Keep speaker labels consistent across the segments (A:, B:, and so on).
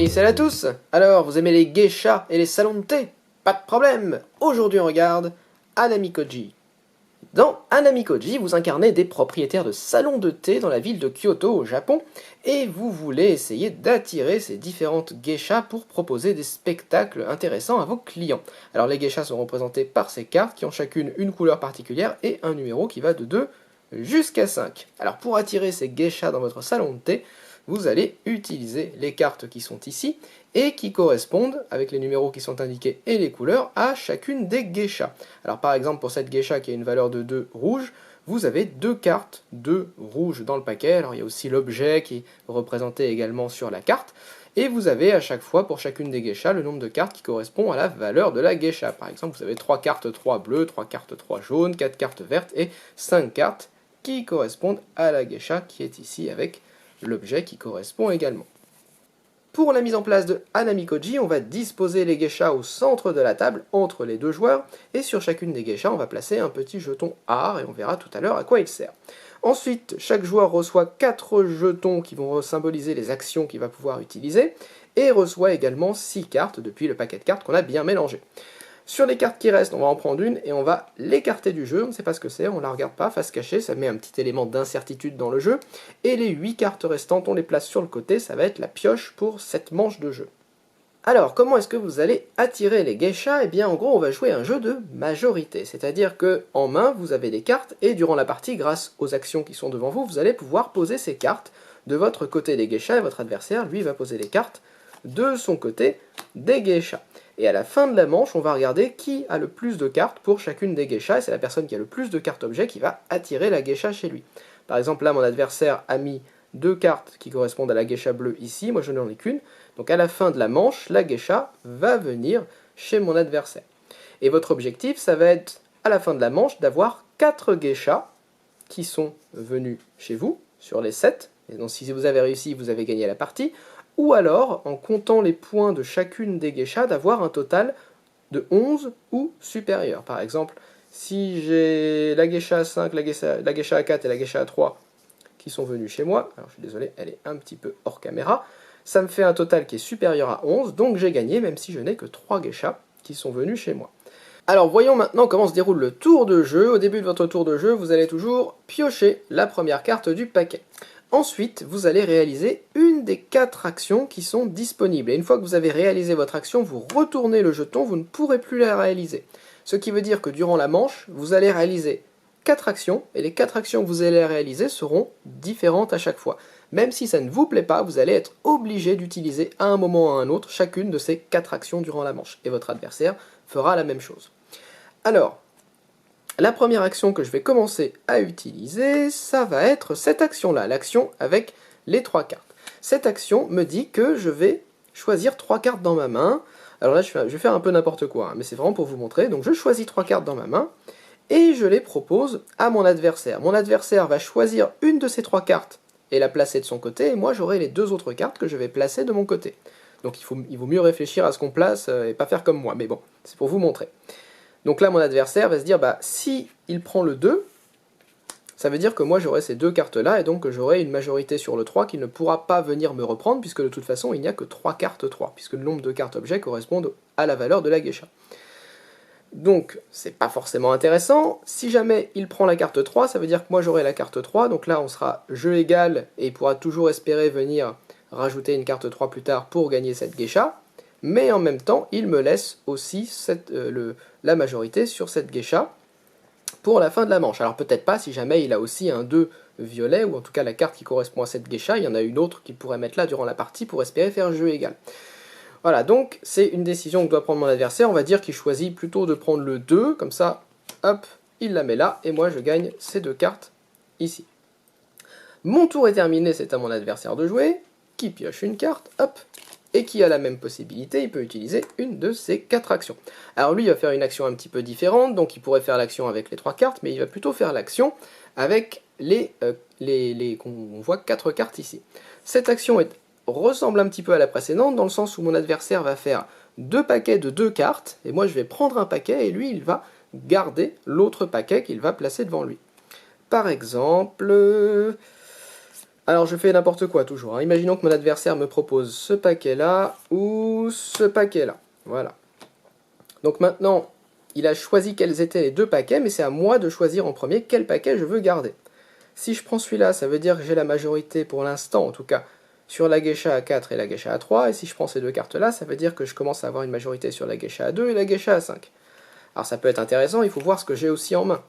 A: salut à tous. Alors, vous aimez les geishas et les salons de thé? Pas de problème. Aujourd'hui, on regarde Hanamikoji. Dans Hanamikoji, vous incarnez des propriétaires de salons de thé dans la ville de Kyoto, au Japon, et vous voulez essayer d'attirer ces différentes geishas pour proposer des spectacles intéressants à vos clients. Alors, les geishas sont représentés par ces cartes qui ont chacune une couleur particulière et un numéro qui va de 2 jusqu'à 5. Alors, pour attirer ces geishas dans votre salon de thé, vous allez utiliser les cartes qui sont ici et qui correspondent, avec les numéros qui sont indiqués et les couleurs, à chacune des geishas. Alors par exemple, pour cette geisha qui a une valeur de 2 rouge, vous avez 2 cartes de rouge dans le paquet. Alors il y a aussi l'objet qui est représenté également sur la carte. Et vous avez à chaque fois, pour chacune des geishas, le nombre de cartes qui correspond à la valeur de la geisha. Par exemple, vous avez 3 cartes 3 bleues, 3 cartes 3 jaunes, 4 cartes vertes et 5 cartes qui correspondent à la geisha qui est ici avec l'objet qui correspond également. Pour la mise en place de Hanamikoji, on va disposer les geishas au centre de la table, entre les deux joueurs, et sur chacune des geishas, on va placer un petit jeton art, et on verra tout à l'heure à quoi il sert. Ensuite, chaque joueur reçoit 4 jetons qui vont symboliser les actions qu'il va pouvoir utiliser, et reçoit également 6 cartes depuis le paquet de cartes qu'on a bien mélangé. Sur les cartes qui restent, on va en prendre une et on va l'écarter du jeu, on ne sait pas ce que c'est, on ne la regarde pas, face cachée, ça met un petit élément d'incertitude dans le jeu, et les 8 cartes restantes, on les place sur le côté, ça va être la pioche pour cette manche de jeu. Alors, comment est-ce que vous allez attirer les geishas? Eh bien, en gros, on va jouer un jeu de majorité, c'est-à-dire que en main, vous avez des cartes, et durant la partie, grâce aux actions qui sont devant vous, vous allez pouvoir poser ces cartes de votre côté des geishas, et votre adversaire, lui, va poser les cartes de son côté des geishas. Et à la fin de la manche, on va regarder qui a le plus de cartes pour chacune des geishas, et c'est la personne qui a le plus de cartes objets qui va attirer la geisha chez lui. Par exemple, là, mon adversaire a mis 2 cartes qui correspondent à la geisha bleue ici, moi je n'en ai qu'une, donc à la fin de la manche, la geisha va venir chez mon adversaire. Et votre objectif, ça va être, à la fin de la manche, d'avoir 4 geishas qui sont venus chez vous, sur les 7, et donc si vous avez réussi, vous avez gagné la partie, ou alors, en comptant les points de chacune des geishas, d'avoir un total de 11 ou supérieur. Par exemple, si j'ai la geisha A5, la geisha A4 et la geisha A3 qui sont venus chez moi, alors je suis désolé, elle est un petit peu hors caméra, ça me fait un total qui est supérieur à 11, donc j'ai gagné, même si je n'ai que 3 geishas qui sont venus chez moi. Alors voyons maintenant comment se déroule le tour de jeu. Au début de votre tour de jeu, vous allez toujours piocher la première carte du paquet. Ensuite, vous allez réaliser une des 4 actions qui sont disponibles. Et une fois que vous avez réalisé votre action, vous retournez le jeton, vous ne pourrez plus la réaliser. Ce qui veut dire que durant la manche, vous allez réaliser 4 actions, et les 4 actions que vous allez réaliser seront différentes à chaque fois. Même si ça ne vous plaît pas, vous allez être obligé d'utiliser à un moment ou à un autre chacune de ces 4 actions durant la manche. Et votre adversaire fera la même chose. Alors, la première action que je vais commencer à utiliser, ça va être cette action-là, l'action avec les 3 cartes. Cette action me dit que je vais choisir 3 cartes dans ma main. Alors là, je vais faire un peu n'importe quoi, hein, mais c'est vraiment pour vous montrer. Donc je choisis 3 cartes dans ma main, et je les propose à mon adversaire. Mon adversaire va choisir une de ces 3 cartes et la placer de son côté, et moi j'aurai les 2 autres cartes que je vais placer de mon côté. Donc il vaut mieux réfléchir à ce qu'on place et pas faire comme moi, mais bon, c'est pour vous montrer. Donc là, mon adversaire va se dire, si il prend le 2, ça veut dire que moi j'aurai ces 2 cartes-là, et donc j'aurai une majorité sur le 3 qui ne pourra pas venir me reprendre, puisque de toute façon, il n'y a que 3 cartes 3, puisque le nombre de cartes objets correspondent à la valeur de la geisha. Donc, c'est pas forcément intéressant. Si jamais il prend la carte 3, ça veut dire que moi j'aurai la carte 3, donc là on sera jeu égal, et il pourra toujours espérer venir rajouter une carte 3 plus tard pour gagner cette geisha. Mais en même temps, il me laisse aussi la majorité sur cette geisha pour la fin de la manche. Alors peut-être pas si jamais il a aussi un 2 violet, ou en tout cas la carte qui correspond à cette geisha, il y en a une autre qu'il pourrait mettre là durant la partie pour espérer faire jeu égal. Voilà, donc c'est une décision que doit prendre mon adversaire. On va dire qu'il choisit plutôt de prendre le 2, comme ça, hop, il la met là, et moi je gagne ces 2 cartes ici. Mon tour est terminé, c'est à mon adversaire de jouer, qui pioche une carte, hop, et qui a la même possibilité, il peut utiliser une de ces 4 actions. Alors lui, il va faire une action un petit peu différente, donc il pourrait faire l'action avec les 3 cartes, mais il va plutôt faire l'action avec on voit 4 cartes ici. Cette action ressemble un petit peu à la précédente, dans le sens où mon adversaire va faire 2 paquets de 2 cartes, et moi je vais prendre un paquet, et lui il va garder l'autre paquet qu'il va placer devant lui. Par exemple, Alors je fais n'importe quoi toujours, hein. Imaginons que mon adversaire me propose ce paquet-là ou ce paquet-là. Voilà. Donc maintenant, il a choisi quels étaient les deux paquets, mais c'est à moi de choisir en premier quel paquet je veux garder. Si je prends celui-là, ça veut dire que j'ai la majorité pour l'instant, en tout cas, sur la geisha A4 et la geisha A3, et si je prends ces deux cartes-là, ça veut dire que je commence à avoir une majorité sur la geisha A2 et la geisha A5. Alors ça peut être intéressant, il faut voir ce que j'ai aussi en main.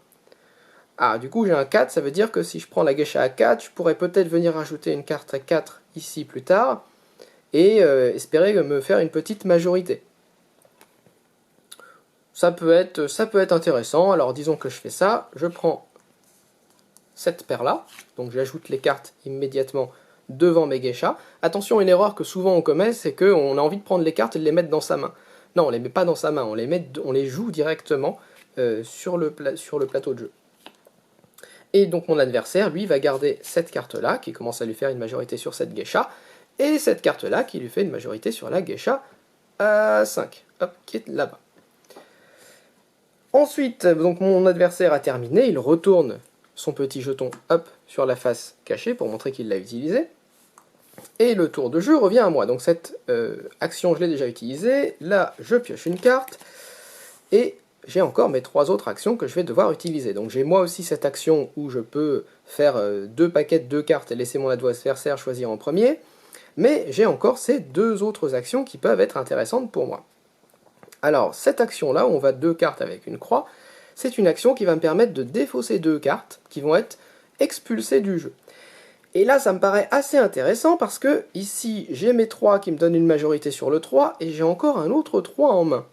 A: Ah, du coup j'ai un 4, ça veut dire que si je prends la geisha A4, je pourrais peut-être venir ajouter une carte A4 ici plus tard, et espérer me faire une petite majorité. Ça peut être intéressant, alors disons que je fais ça, je prends cette paire-là, donc j'ajoute les cartes immédiatement devant mes geishas. Attention, une erreur que souvent on commet, c'est qu'on a envie de prendre les cartes et de les mettre dans sa main. Non, on ne les met pas dans sa main, on les joue directement sur le plateau de jeu. Et donc mon adversaire, lui, va garder cette carte-là, qui commence à lui faire une majorité sur cette geisha, et cette carte-là, qui lui fait une majorité sur la geisha A5, hop, qui est là-bas. Ensuite, donc mon adversaire a terminé, il retourne son petit jeton, hop, sur la face cachée pour montrer qu'il l'a utilisé. Et le tour de jeu revient à moi. Donc cette action, je l'ai déjà utilisée. Là, je pioche une carte. Et j'ai encore mes trois autres actions que je vais devoir utiliser. Donc j'ai moi aussi cette action où je peux faire deux paquets de deux cartes et laisser mon adversaire choisir en premier. Mais j'ai encore ces deux autres actions qui peuvent être intéressantes pour moi. Alors, cette action-là, où on va deux cartes avec une croix, c'est une action qui va me permettre de défausser deux cartes qui vont être expulsées du jeu. Et là, ça me paraît assez intéressant parce que ici, j'ai mes 3 qui me donnent une majorité sur le 3 et j'ai encore un autre 3 en main.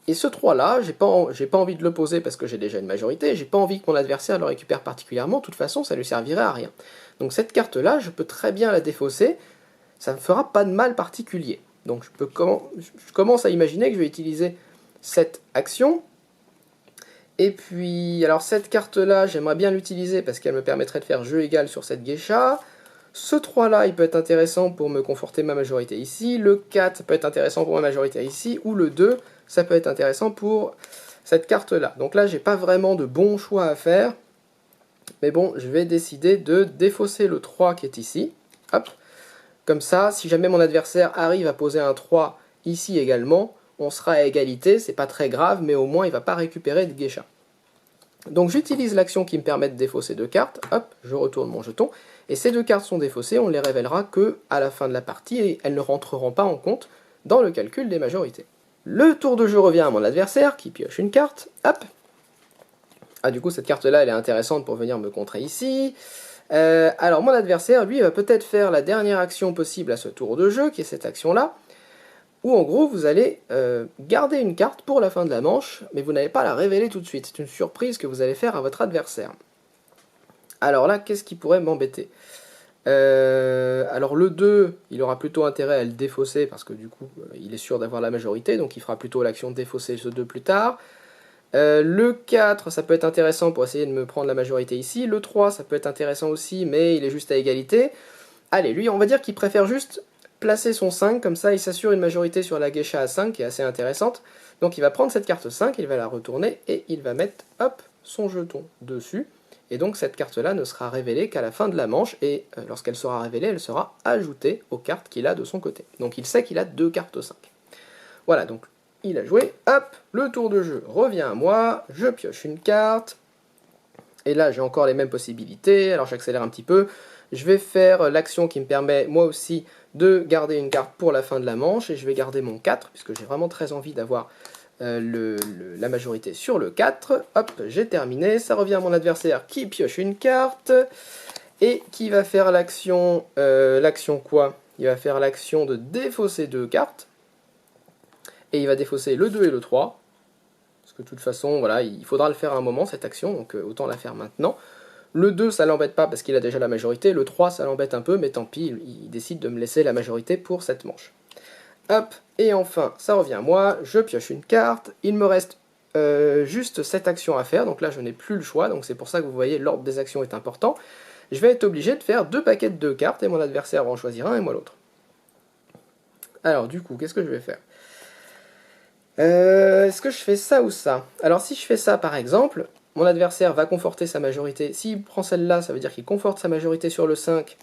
A: Et ce 3-là, j'ai pas envie de le poser parce que j'ai déjà une majorité, j'ai pas envie que mon adversaire le récupère particulièrement, de toute façon, ça lui servirait à rien. Donc cette carte-là, je peux très bien la défausser, ça ne me fera pas de mal particulier. Donc je commence à imaginer que je vais utiliser cette action. Et puis, alors cette carte-là, j'aimerais bien l'utiliser parce qu'elle me permettrait de faire jeu égal sur cette geisha. Ce 3-là, il peut être intéressant pour me conforter ma majorité ici. Le 4, ça peut être intéressant pour ma majorité ici. Ou le 2, ça peut être intéressant pour cette carte-là. Donc là, j'ai pas vraiment de bons choix à faire. Mais bon, je vais décider de défausser le 3 qui est ici. Hop. Comme ça, si jamais mon adversaire arrive à poser un 3 ici également, on sera à égalité, c'est pas très grave, mais au moins il ne va pas récupérer de geisha. Donc j'utilise l'action qui me permet de défausser deux cartes, hop, je retourne mon jeton, et ces deux cartes sont défaussées, on ne les révélera que à la fin de la partie, et elles ne rentreront pas en compte dans le calcul des majorités. Le tour de jeu revient à mon adversaire, qui pioche une carte, hop. Ah, du coup cette carte-là, elle est intéressante pour venir me contrer ici. Alors mon adversaire, lui, va peut-être faire la dernière action possible à ce tour de jeu, qui est cette action-là, où en gros vous allez garder une carte pour la fin de la manche, mais vous n'allez pas la révéler tout de suite. C'est une surprise que vous allez faire à votre adversaire. Alors là, qu'est-ce qui pourrait m'embêter ? Alors le 2, il aura plutôt intérêt à le défausser, parce que du coup, il est sûr d'avoir la majorité, donc il fera plutôt l'action de défausser ce 2 plus tard. Le 4, ça peut être intéressant pour essayer de me prendre la majorité ici. Le 3, ça peut être intéressant aussi, mais il est juste à égalité. Allez, lui, on va dire qu'il préfère juste placer son 5, comme ça il s'assure une majorité sur la geisha A5, qui est assez intéressante. Donc il va prendre cette carte 5, il va la retourner, et il va mettre, hop, son jeton dessus. Et donc cette carte-là ne sera révélée qu'à la fin de la manche, et lorsqu'elle sera révélée, elle sera ajoutée aux cartes qu'il a de son côté. Donc il sait qu'il a deux cartes 5. Voilà, donc il a joué, hop, le tour de jeu revient à moi, je pioche une carte, et là j'ai encore les mêmes possibilités, alors j'accélère un petit peu, je vais faire l'action qui me permet moi aussi de garder une carte pour la fin de la manche, et je vais garder mon 4, puisque j'ai vraiment très envie d'avoir la majorité sur le 4, hop, j'ai terminé, ça revient à mon adversaire qui pioche une carte, et qui va faire l'action quoi ? Il va faire l'action de défausser deux cartes, et il va défausser le 2 et le 3, parce que de toute façon, voilà, il faudra le faire à un moment, cette action, donc autant la faire maintenant. Le 2, ça l'embête pas parce qu'il a déjà la majorité, le 3, ça l'embête un peu, mais tant pis, il décide de me laisser la majorité pour cette manche. Hop, et enfin, ça revient à moi, je pioche une carte, il me reste juste cette action à faire, donc là je n'ai plus le choix, donc c'est pour ça que vous voyez, l'ordre des actions est important. Je vais être obligé de faire deux paquets de deux cartes, et mon adversaire va en choisir un et moi l'autre. Alors du coup, qu'est-ce que je vais faire ? Est-ce que je fais ça ou ça? Alors si je fais ça par exemple, mon adversaire va conforter sa majorité. S'il prend celle-là, ça veut dire qu'il conforte sa majorité sur le 5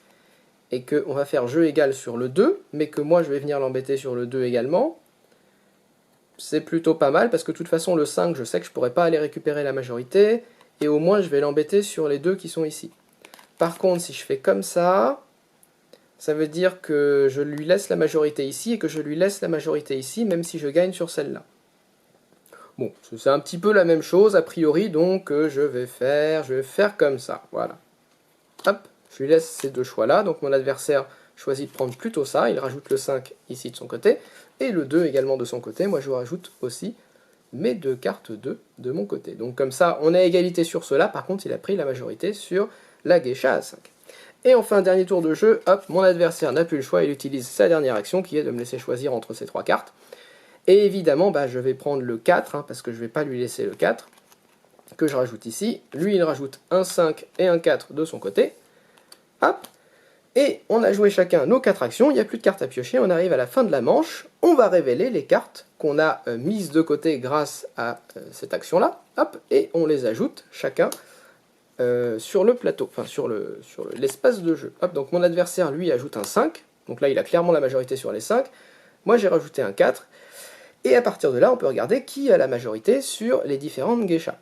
A: et qu'on va faire jeu égal sur le 2, mais que moi je vais venir l'embêter sur le 2 également. C'est plutôt pas mal parce que de toute façon le 5, je sais que je pourrais pas aller récupérer la majorité et au moins je vais l'embêter sur les 2 qui sont ici. Par contre, si je fais comme ça veut dire que je lui laisse la majorité ici et que je lui laisse la majorité ici, même si je gagne sur celle-là. Bon, c'est un petit peu la même chose a priori, donc je vais faire comme ça, voilà. Hop, je lui laisse ces deux choix-là, donc mon adversaire choisit de prendre plutôt ça, il rajoute le 5 ici de son côté, et le 2 également de son côté, moi je rajoute aussi mes deux cartes 2 de mon côté. Donc comme ça, on a égalité sur cela, par contre il a pris la majorité sur la geisha à 5. Et enfin, dernier tour de jeu, hop, mon adversaire n'a plus le choix, il utilise sa dernière action qui est de me laisser choisir entre ces trois cartes. Et évidemment, je vais prendre le 4, parce que je ne vais pas lui laisser le 4, que je rajoute ici. Lui, il rajoute un 5 et un 4 de son côté. Hop. Et on a joué chacun nos 4 actions, il n'y a plus de cartes à piocher, on arrive à la fin de la manche. On va révéler les cartes qu'on a mises de côté grâce à cette action-là. Hop, et on les ajoute chacun sur le plateau, enfin sur l'espace de jeu. Hop, donc mon adversaire, lui, ajoute un 5. Donc là, il a clairement la majorité sur les 5. Moi, j'ai rajouté un 4. Et à partir de là, on peut regarder qui a la majorité sur les différentes geishas.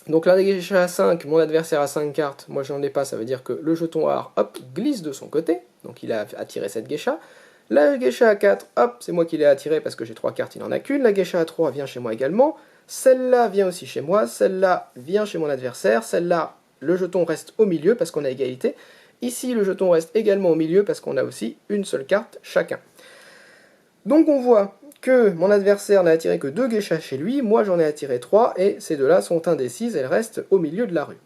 A: Donc la geisha à 5, mon adversaire a 5 cartes, moi j'en ai pas, ça veut dire que le jeton art, hop, glisse de son côté, donc il a attiré cette geisha. La geisha à 4, hop, c'est moi qui l'ai attiré parce que j'ai 3 cartes, il n'en a qu'une. La geisha à 3 vient chez moi également. Celle-là vient aussi chez moi, celle-là vient chez mon adversaire, celle-là, le jeton reste au milieu parce qu'on a égalité. Ici, le jeton reste également au milieu parce qu'on a aussi une seule carte chacun. Donc on voit que mon adversaire n'a attiré que 2 geishas chez lui, moi j'en ai attiré 3, et ces deux-là sont indécises, elles restent au milieu de la rue.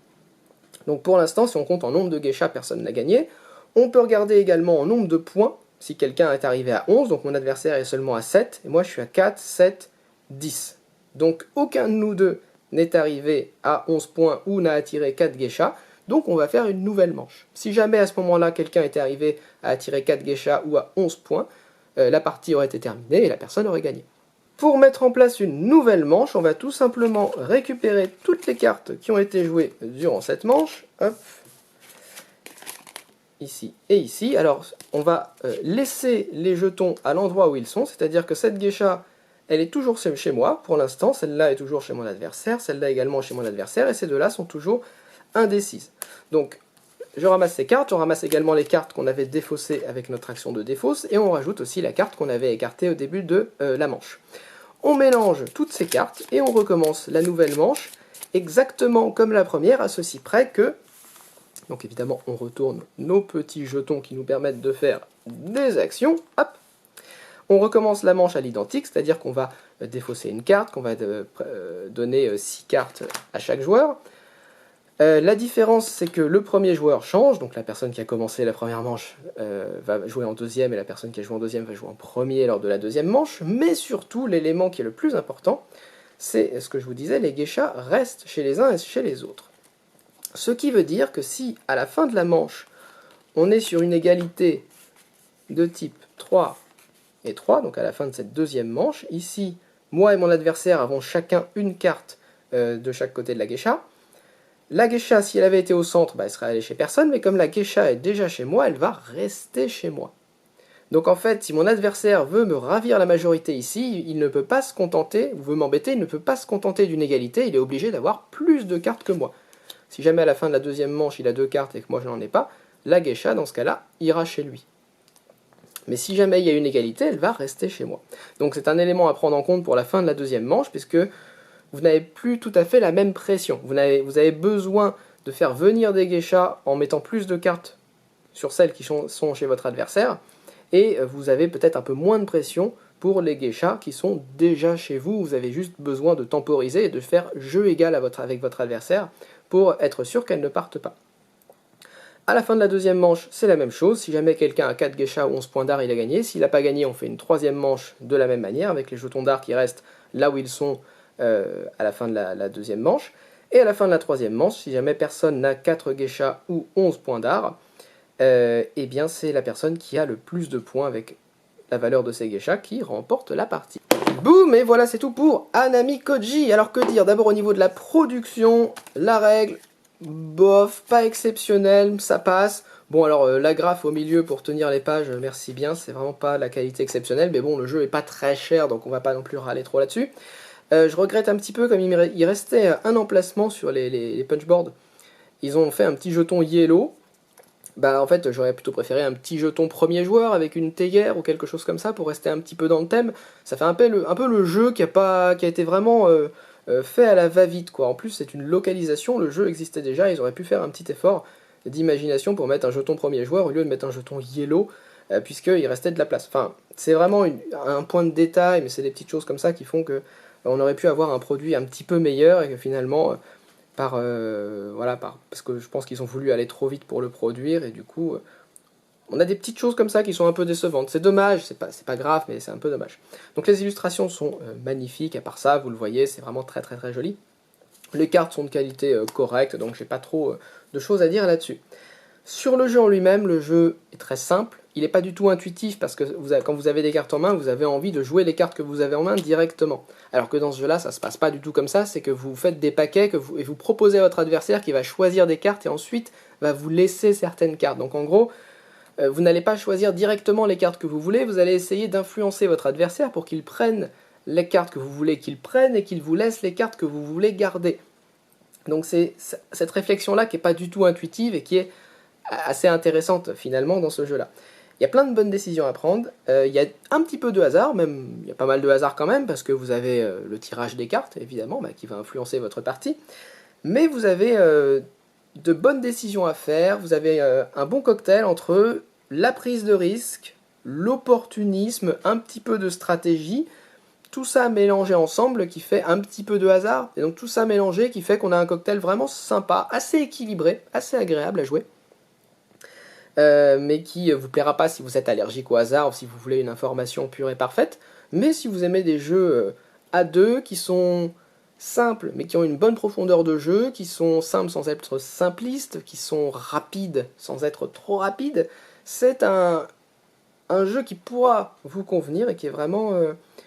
A: Donc pour l'instant, si on compte en nombre de geishas, personne n'a gagné. On peut regarder également en nombre de points, si quelqu'un est arrivé à 11, donc mon adversaire est seulement à 7, et moi je suis à 4, 7, 10. Donc aucun de nous deux n'est arrivé à 11 points ou n'a attiré 4 geishas, donc on va faire une nouvelle manche. Si jamais à ce moment-là, quelqu'un était arrivé à attirer 4 geishas ou à 11 points, la partie aurait été terminée et la personne aurait gagné. Pour mettre en place une nouvelle manche, on va tout simplement récupérer toutes les cartes qui ont été jouées durant cette manche. Hop. Ici et ici. Alors, on va laisser les jetons à l'endroit où ils sont, c'est-à-dire que cette geisha, elle est toujours chez moi pour l'instant, celle-là est toujours chez mon adversaire, celle-là également chez mon adversaire, et ces deux-là sont toujours indécises. Donc, je ramasse ces cartes, on ramasse également les cartes qu'on avait défaussées avec notre action de défausse, et on rajoute aussi la carte qu'on avait écartée au début de la manche. On mélange toutes ces cartes, et on recommence la nouvelle manche, exactement comme la première, à ceci près que... Donc évidemment, on retourne nos petits jetons qui nous permettent de faire des actions, hop. On recommence la manche à l'identique, c'est-à-dire qu'on va défausser une carte, qu'on va donner 6 cartes à chaque joueur. La différence, c'est que le premier joueur change, donc la personne qui a commencé la première manche va jouer en deuxième, et la personne qui a joué en deuxième va jouer en premier lors de la deuxième manche, mais surtout, l'élément qui est le plus important, c'est ce que je vous disais, les geishas restent chez les uns et chez les autres. Ce qui veut dire que si, à la fin de la manche, on est sur une égalité de type 3 et 3, donc à la fin de cette deuxième manche, ici, moi et mon adversaire avons chacun une carte de chaque côté de la geisha. La geisha, si elle avait été au centre, elle serait allée chez personne, mais comme la geisha est déjà chez moi, elle va rester chez moi. Donc en fait, si mon adversaire veut me ravir la majorité ici, il ne peut pas se contenter, ou veut m'embêter, il ne peut pas se contenter d'une égalité, il est obligé d'avoir plus de cartes que moi. Si jamais à la fin de la deuxième manche, il a 2 cartes et que moi je n'en ai pas, la geisha, dans ce cas-là, ira chez lui. Mais si jamais il y a une égalité, elle va rester chez moi. Donc c'est un élément à prendre en compte pour la fin de la deuxième manche, puisque vous n'avez plus tout à fait la même pression. Vous avez besoin de faire venir des geishas en mettant plus de cartes sur celles qui sont chez votre adversaire, et vous avez peut-être un peu moins de pression pour les geishas qui sont déjà chez vous. Vous avez juste besoin de temporiser et de faire jeu égal avec votre adversaire pour être sûr qu'elles ne partent pas. À la fin de la deuxième manche, c'est la même chose. Si jamais quelqu'un a 4 geishas ou 11 points d'art, il a gagné. S'il n'a pas gagné, on fait une troisième manche de la même manière, avec les jetons d'art qui restent là où ils sont à la fin de la deuxième manche. Et à la fin de la troisième manche, si jamais personne n'a 4 geishas ou 11 points d'art, eh bien c'est la personne qui a le plus de points avec la valeur de ses geishas qui remporte la partie. Boum, et voilà, c'est tout pour Hanami Koji. Alors que dire? D'abord au niveau de la production, la règle, bof, pas exceptionnel, ça passe. Bon alors l'agrafe au milieu pour tenir les pages, merci bien, c'est vraiment pas la qualité exceptionnelle, mais bon le jeu est pas très cher donc on va pas non plus râler trop là-dessus. Je regrette un petit peu comme il restait un emplacement sur les punchboards. Ils ont fait un petit jeton yellow. Bah en fait j'aurais plutôt préféré un petit jeton premier joueur avec une théière ou quelque chose comme ça pour rester un petit peu dans le thème. Ça fait un peu le jeu qui a été vraiment fait à la va-vite quoi. En plus c'est une localisation, le jeu existait déjà, ils auraient pu faire un petit effort d'imagination pour mettre un jeton premier joueur au lieu de mettre un jeton yellow puisqu'il restait de la place. Enfin c'est vraiment un point de détail mais c'est des petites choses comme ça qui font que on aurait pu avoir un produit un petit peu meilleur et que finalement parce que je pense qu'ils ont voulu aller trop vite pour le produire et du coup on a des petites choses comme ça qui sont un peu décevantes. C'est dommage, c'est pas grave mais c'est un peu dommage. Donc les illustrations sont magnifiques, à part ça vous le voyez c'est vraiment très très très joli. Les cartes sont de qualité correcte donc j'ai pas trop de choses à dire là-dessus. Sur le jeu en lui-même, le jeu est très simple, il n'est pas du tout intuitif parce que quand vous avez des cartes en main, vous avez envie de jouer les cartes que vous avez en main directement. Alors que dans ce jeu-là, ça se passe pas du tout comme ça, c'est que vous faites des paquets et vous proposez à votre adversaire qui va choisir des cartes et ensuite va vous laisser certaines cartes. Donc en gros, vous n'allez pas choisir directement les cartes que vous voulez, vous allez essayer d'influencer votre adversaire pour qu'il prenne les cartes que vous voulez qu'il prenne et qu'il vous laisse les cartes que vous voulez garder. Donc c'est cette réflexion-là qui n'est pas du tout intuitive et qui est assez intéressante finalement dans ce jeu-là. Il y a plein de bonnes décisions à prendre, il y a un petit peu de hasard, même il y a pas mal de hasard quand même, parce que vous avez le tirage des cartes, évidemment, qui va influencer votre partie, mais vous avez de bonnes décisions à faire, vous avez un bon cocktail entre la prise de risque, l'opportunisme, un petit peu de stratégie, tout ça mélangé ensemble qui fait un petit peu de hasard, et donc tout ça mélangé qui fait qu'on a un cocktail vraiment sympa, assez équilibré, assez agréable à jouer. Mais qui vous plaira pas si vous êtes allergique au hasard ou si vous voulez une information pure et parfaite. Mais si vous aimez des jeux à deux qui sont simples mais qui ont une bonne profondeur de jeu, qui sont simples sans être simplistes, qui sont rapides sans être trop rapides, c'est un jeu qui pourra vous convenir et qui est vraiment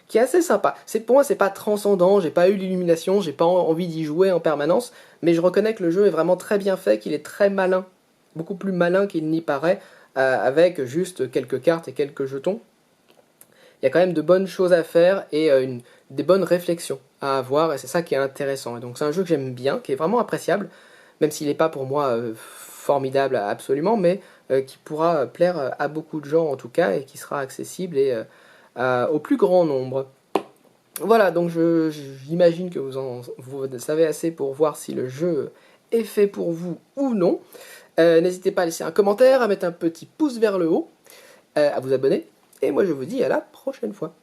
A: qui est assez sympa. Pour moi c'est pas transcendant, j'ai pas eu l'illumination, j'ai pas envie d'y jouer en permanence, mais je reconnais que le jeu est vraiment très bien fait, qu'il est très malin, beaucoup plus malin qu'il n'y paraît, avec juste quelques cartes et quelques jetons. Il y a quand même de bonnes choses à faire et des bonnes réflexions à avoir, et c'est ça qui est intéressant. Et donc c'est un jeu que j'aime bien, qui est vraiment appréciable, même s'il n'est pas pour moi formidable absolument, mais qui pourra plaire à beaucoup de gens en tout cas, et qui sera accessible et au plus grand nombre. Voilà, donc j'imagine que vous savez assez pour voir si le jeu est fait pour vous ou non. N'hésitez pas à laisser un commentaire, à mettre un petit pouce vers le haut, à vous abonner, et moi je vous dis à la prochaine fois.